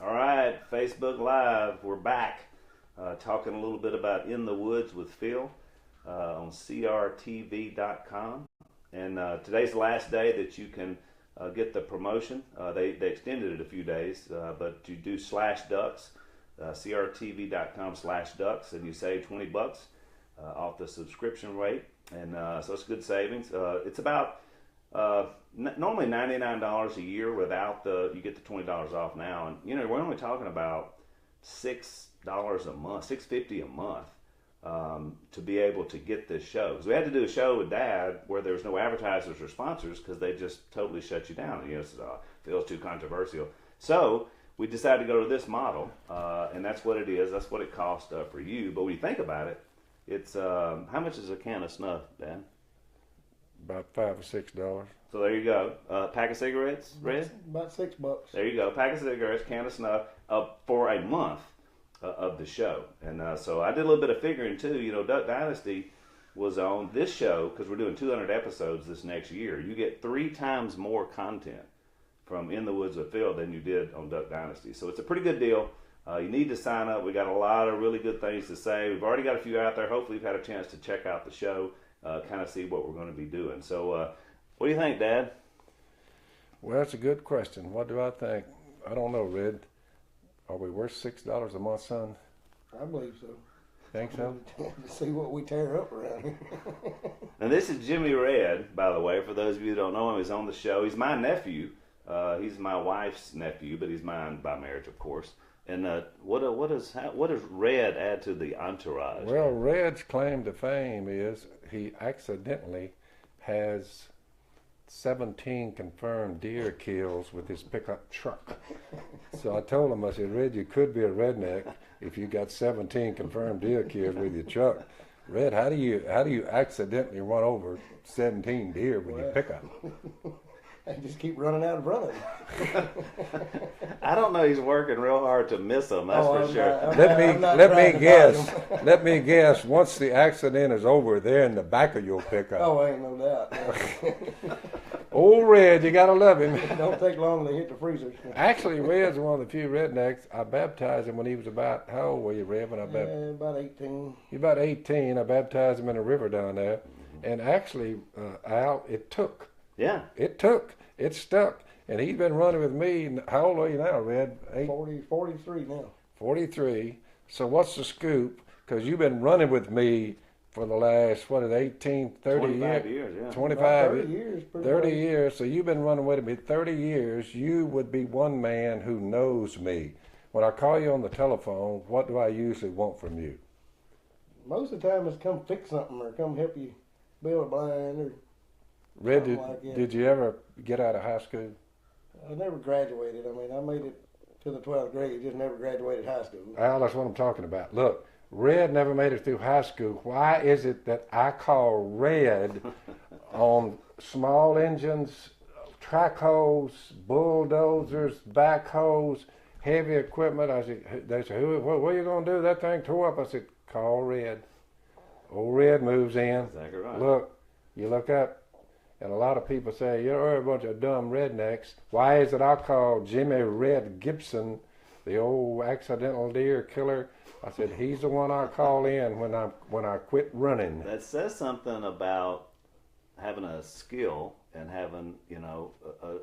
All right, Facebook Live, we're back talking a little bit about In the Woods with Phil on crtv.com. And today's the last day that you can get the promotion. They extended it a few days, but you do /ducks, crtv.com/ducks, and you save $20 off the subscription rate. And so it's good savings. It's about normally $99 a year without you get the $20 off now. And we're only talking about $6 a month, $6.50 a month to be able to get this show. Because we had to do a show with Dad where there was no advertisers or sponsors because they just totally shut you down. It feels too controversial. So we decided to go to this model, and that's what it is. That's what it costs for you. But when you think about it, it's how much is a can of snuff, Dad? About $5 or $6. So there you go. Pack of cigarettes, Red? About $6. There you go. Pack of cigarettes, can of snuff for a month of the show. And so I did a little bit of figuring too. Duck Dynasty was on this show because we're doing 200 episodes this next year. You get 3 times more content from In the Woods with Phil than you did on Duck Dynasty. So it's a pretty good deal. You need to sign up. We got a lot of really good things to say. We've already got a few out there. Hopefully you've had a chance to check out the show, kind of see what we're going to be doing. So what do you think, Dad? Well, that's a good question. What do I think? I don't know, Red. Are we worth $6 a month, son? I believe so. Think so? To see what we tear up around here. And this is Jimmy Red, by the way. For those of you who don't know him, he's on the show. He's my nephew. He's my wife's nephew, but he's mine by marriage, of course. And what does Red add to the entourage? Well, Red's claim to fame is he accidentally has 17 confirmed deer kills with his pickup truck. So I told him, I said, Red, you could be a redneck if you got 17 confirmed deer kills with your truck. Red, how do you accidentally run over 17 deer with your pickup? I just keep running out of running. I don't know. He's working real hard to miss them. That's for sure. Let me guess. Once the accident is over, they're in the back of your pickup. Oh, ain't no doubt. Old Red, you gotta love him. It don't take long to hit the freezer. Actually, Red's one of the few rednecks. I baptized him when he was about, how old were you, Red? About 18. You're about 18. I baptized him in a river down there. And actually, Al, it took. Yeah. It stuck. And he's been running with me. How old are you now, Red? 43 now. 43. So what's the scoop? Because you've been running with me for the last, 18, 30 25 years, yeah. 25 30 years. 30 years. So you've been running with me 30 years. You would be one man who knows me. When I call you on the telephone, what do I usually want from you? Most of the time it's come fix something or come help you build a blind or Red, like did you ever get out of high school? I never graduated. I mean, I made it to the 12th grade, just never graduated high school. Al, that's what I'm talking about. Look, Red never made it through high school. Why is it that I call Red on small engines, track hoes, bulldozers, backhoes, heavy equipment? They say, what are you going to do? That thing tore up. I said, call Red. Old Red moves in. Exactly right. Look, you look up. And a lot of people say, you're a bunch of dumb rednecks. Why is it I call Jimmy Red Gibson the old accidental deer killer? I said, he's the one I call in when I quit running. That says something about having a skill and having, an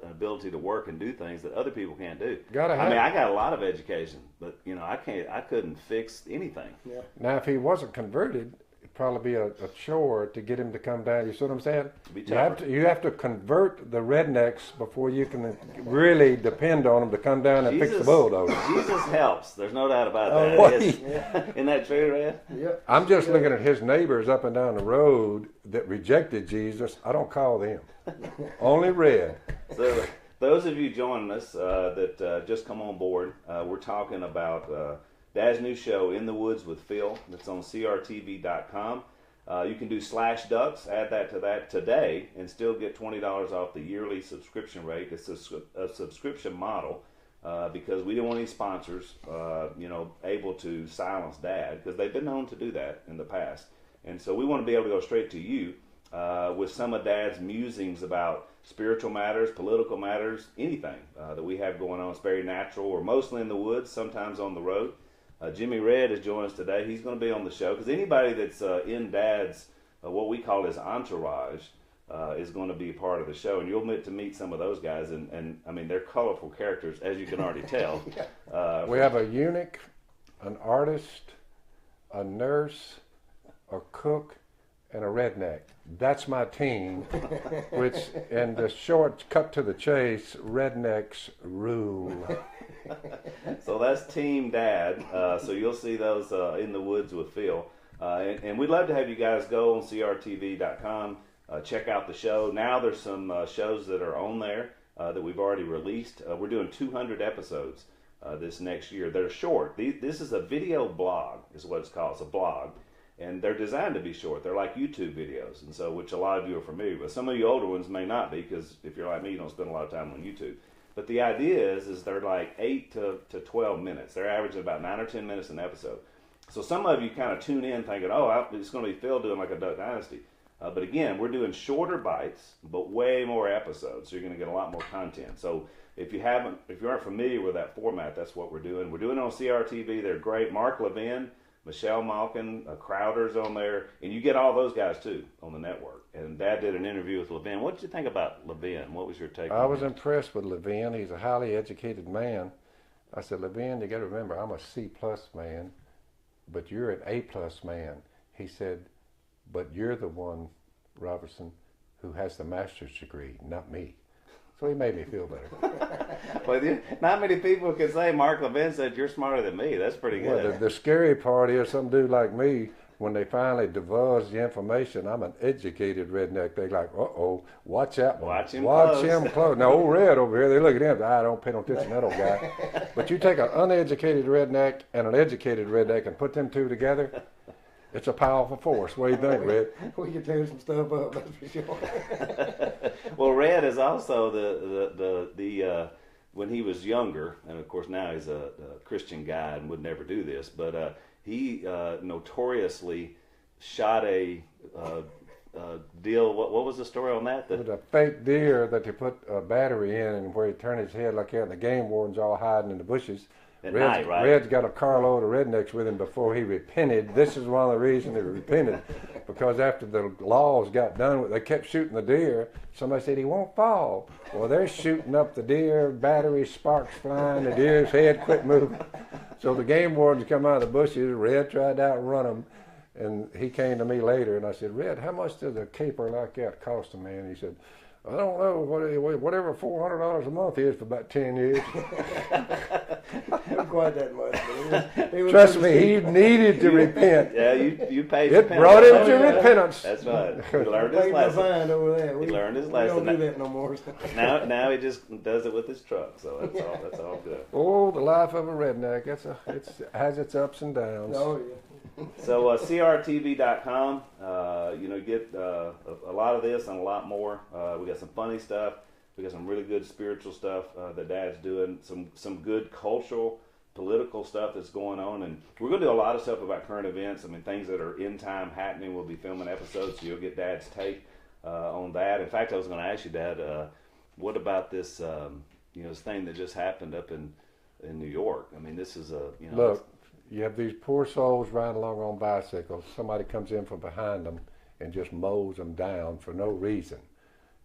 ability to work and do things that other people can't do. I got a lot of education, but I couldn't fix anything. Yeah. Now, if he wasn't converted, probably be a chore to get him to come down. You see what I'm saying? You have to convert the rednecks before you can really depend on them to come down and fix the bulldozer. Jesus helps. There's no doubt about that. Isn't that true, Red? Yep. I'm just looking at his neighbors up and down the road that rejected Jesus. I don't call them. Only Red. So those of you joining us that just come on board, we're talking about Dad's new show, In the Woods with Phil. That's on crtv.com. You can do /ducks, add that to that today, and still get $20 off the yearly subscription rate. It's a subscription model because we didn't want any sponsors, able to silence Dad because they've been known to do that in the past. And so we want to be able to go straight to you with some of Dad's musings about spiritual matters, political matters, anything that we have going on. It's very natural. We're mostly in the woods, sometimes on the road. Jimmy Red has joined us today. He's going to be on the show because anybody that's in Dad's, what we call his entourage, is going to be a part of the show. And you'll get to meet some of those guys. And I mean, they're colorful characters, as you can already tell. We have a eunuch, an artist, a nurse, a cook, and a redneck. That's my team, which, in the short cut to the chase, rednecks rule. So that's Team Dad. So you'll see those in the woods with Phil. And we'd love to have you guys go on crtv.com, check out the show. Now there's some shows that are on there that we've already released. We're doing 200 episodes this next year. They're short. This is a video blog, is what it's called. It's a blog. And they're designed to be short. They're like YouTube videos, and so which a lot of you are familiar with. Some of you older ones may not be, because if you're like me, you don't spend a lot of time on YouTube. But the idea is they're like 8 to 12 minutes. They're averaging about 9 or 10 minutes an episode. So some of you kind of tune in thinking, oh, it's going to be Phil doing like a Duck Dynasty. But again, we're doing shorter bites, but way more episodes. So you're going to get a lot more content. So if you aren't familiar with that format, that's what we're doing. We're doing it on CRTV. They're great. Mark Levin, Michelle Malkin, Crowder's on there, and you get all those guys too on the network. And Dad did an interview with Levin. What did you think about Levin? What was your take on I was him? impressed with Levin. He's a highly educated man. I said, Levin, you got to remember, I'm a C+ man, but you're an A+ man. He said, but you're the one, Robertson, who has the master's degree, not me. So he made me feel better. Well, not many people can say Mark Levin said you're smarter than me. That's pretty good. Well, the scary part is some dude like me, when they finally divulge the information, I'm an educated redneck. They're like, uh-oh, watch out. Watch him close. Now, old Red over here, they look at him, I don't pay no attention to that old guy. But you take an uneducated redneck and an educated redneck and put them two together, it's a powerful force. What do you think, Red? We can tear some stuff up, that's for sure. Well, Red is also the when he was younger, and of course now he's a Christian guy and would never do this, but he notoriously shot a deal. What was the story on that? It was a fake deer that they put a battery in, and where he turned his head like that, and the game warden's all hiding in the bushes. At night, right? Red's got a carload of rednecks with him before he repented. This is one of the reasons he repented, because after the laws got done with, they kept shooting the deer. Somebody said he won't fall. Well, they're shooting up the deer, battery sparks flying, the deer's head quit moving. So the game wardens come out of the bushes. Red tried to outrun him, and he came to me later, and I said, Red, how much does a caper like that cost a man? He said, I don't know, whatever $400 a month is for about 10 years. Not quite that much. He was Trust me, he needed to repent. Yeah, you paid. It brought him to repentance. That's right. He learned paid his my lesson. fine over there. He learned his We lesson. don't do that no more. Now he just does it with his truck. So that's all good. Oh, the life of a redneck. It has its ups and downs. Oh, yeah. So crtv.com, get a lot of this and a lot more. We got some funny stuff. We got some really good spiritual stuff that Dad's doing. Some good cultural, political stuff that's going on, and we're going to do a lot of stuff about current events. I mean, things that are in time happening. We'll be filming episodes, so you'll get Dad's take on that. In fact, I was going to ask you, Dad, what about this this thing that just happened up in New York? I mean, this is Look. You have these poor souls riding along on bicycles. Somebody comes in from behind them and just mows them down for no reason.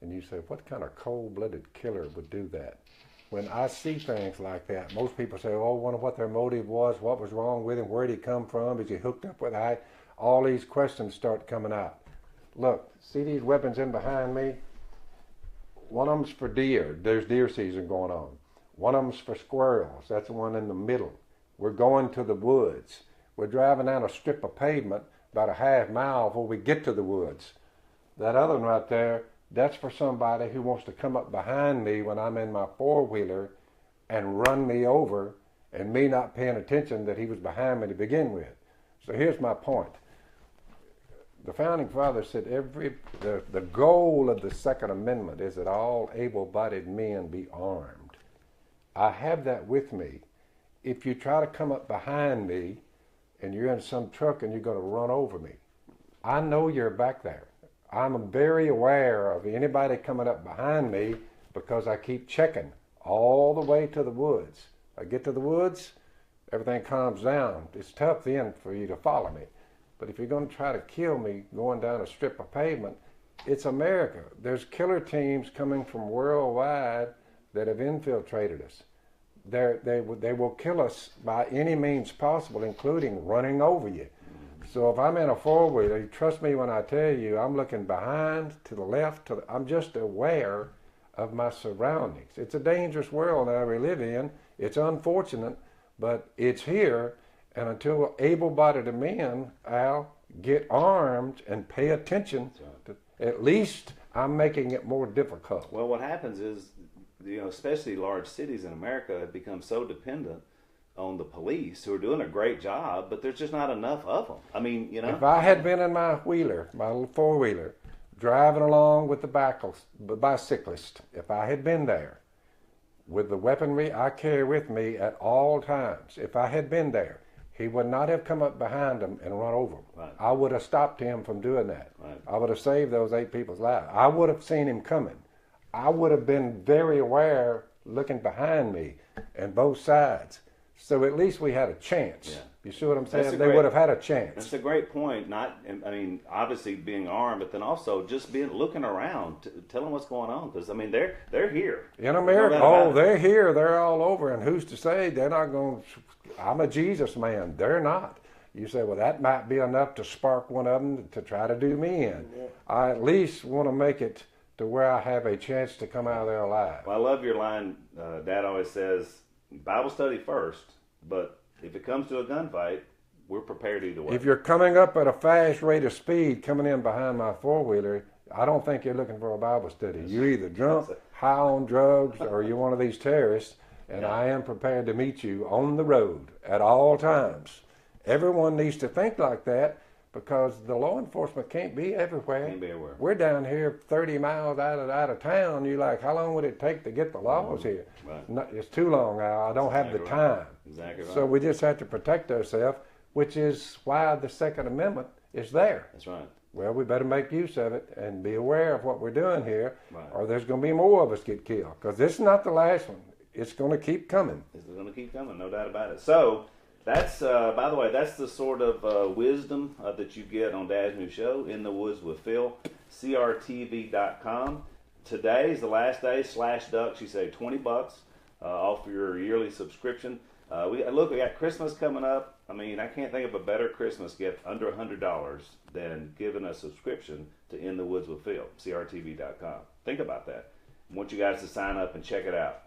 And you say, what kind of cold-blooded killer would do that? When I see things like that, most people say, oh, I wonder what their motive was, what was wrong with him, where did he come from, is he hooked up with I? All these questions start coming out. Look, see these weapons in behind me? One of them's for deer. There's deer season going on. One of them's for squirrels. That's the one in the middle. We're going to the woods. We're driving down a strip of pavement about a half mile before we get to the woods. That other one right there, that's for somebody who wants to come up behind me when I'm in my four-wheeler and run me over, and me not paying attention that he was behind me to begin with. So here's my point. The Founding Fathers said the goal of the Second Amendment is that all able-bodied men be armed. I have that with me. If you try to come up behind me and you're in some truck and you're going to run over me, I know you're back there. I'm very aware of anybody coming up behind me because I keep checking all the way to the woods. I get to the woods, everything calms down. It's tough then for you to follow me. But if you're going to try to kill me going down a strip of pavement, it's America. There's killer teams coming from worldwide that have infiltrated us. They will kill us by any means possible, including running over you. So if I'm in a four-wheeler, you trust me when I tell you, I'm looking behind, to the left, I'm just aware of my surroundings. It's a dangerous world that we live in. It's unfortunate, but it's here. And until able-bodied men, Al, get armed and pay attention, at least I'm making it more difficult. Well, what happens is, especially large cities in America have become so dependent on the police, who are doing a great job, but there's just not enough of them. I mean, If I had been in my wheeler, my little four-wheeler, driving along with the bicyclist, if I had been there with the weaponry I carry with me at all times, if I had been there, he would not have come up behind him and run over him. Right. I would have stopped him from doing that. Right. I would have saved those 8 people's lives. I would have seen him coming. I would have been very aware, looking behind me and both sides. So at least we had a chance. Yeah. You see what I'm saying? They would have had a chance. That's a great point. Obviously being armed, but then also just looking around, telling what's going on. Because they're here In America, they're here. They're all over. And who's to say they're not going to? I'm a Jesus man. They're not. You say, well, that might be enough to spark one of them to try to do me in. Yeah. I at least want to make it to where I have a chance to come out of there alive. Well, I love your line. Dad always says, Bible study first, but if it comes to a gunfight, we're prepared either way. If you're coming up at a fast rate of speed, coming in behind my four-wheeler, I don't think you're looking for a Bible study. You're either drunk, high on drugs, or you're one of these terrorists, and I am prepared to meet you on the road at all times. Everyone needs to think like that, because the law enforcement can't be everywhere. Can't be everywhere. We're down here 30 miles out of town. You're like, how long would it take to get the laws here? Right. No, it's too long, Al. I don't have the time. Exactly right. So we just have to protect ourselves, which is why the Second Amendment is there. That's right. Well, we better make use of it and be aware of what we're doing here, right, or there's going to be more of us get killed. Because this is not the last one. It's going to keep coming. It's going to keep coming, no doubt about it. So that's, by the way, that's the sort of wisdom that you get on Dad's new show, In the Woods with Phil, crtv.com. Today is the last day, /ducks, you save $20 off your yearly subscription. We got Christmas coming up. I can't think of a better Christmas gift under $100 than giving a subscription to In the Woods with Phil, crtv.com. Think about that. I want you guys to sign up and check it out.